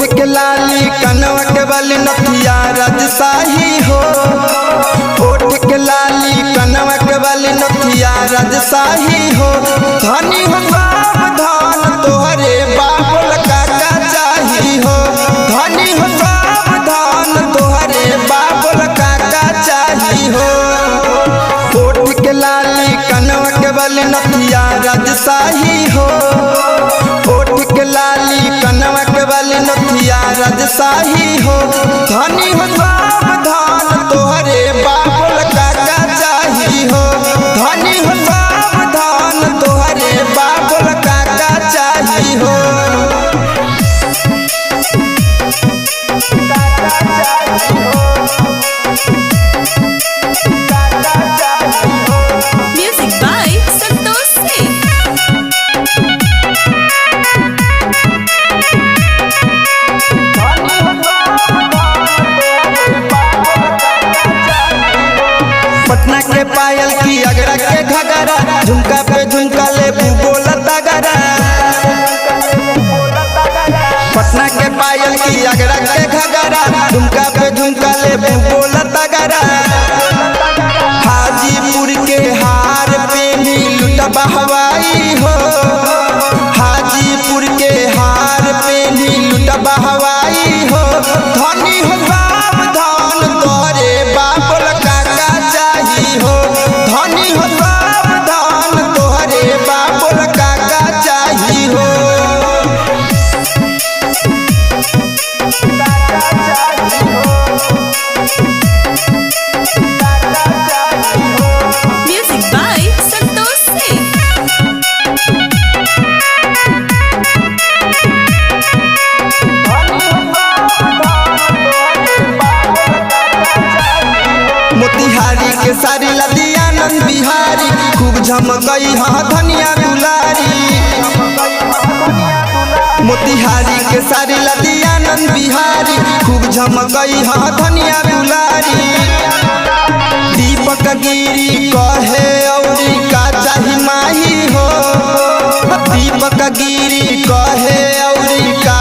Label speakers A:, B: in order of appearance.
A: कनवा के बल नथिया राजशाही हो, ओठ के लाली कनवा के बल नथिया राजशाही हो। धनी हो सावधान तोहरे बाबुल काका चाही हो, धनी हो सावधान तोहरे बाबुल काका चाही हो। ओठ के लाली कनवा के बल नथिया राजशाही हो, ओठ के लाली कनवा के बल नथिया राजशाही हो। धनी हो सावधान तोहरे बाबुल काका चाही हो, धनी हो सावधान तोहरे बाबुल काका चाही हो।
B: Music by Santosh Singh.
A: Patna के पायल की अगरा के घगरा, झुमका पे झुमका ले बोला तगरा। पटना के पायल की अगरा के घगरा, झुमका पे झुमका ले बोला तगरा। हाजीपुर के हार पे नी लुटबा हवाई हो, हाजीपुर के हार पे नी लुटबा हवाई हो। धनी हो सावधान तोरे बाबुल काका चाही हो, धनी हो सावधान तोहरे बाबुल काका चाही हो।
B: Music by Santosh Singh.
A: Motihari के सारी लदिया नंद बिहारी, खूब झमकई हाँ धनिया दुलारी। मोतिहारी के सारी लदिया नंद बिहारी, खूब झमकई हाँ धनिया दुलारी। दीपक गिरी कहे औरी का चाही माही हो, दीपक गिरी कहे औरी का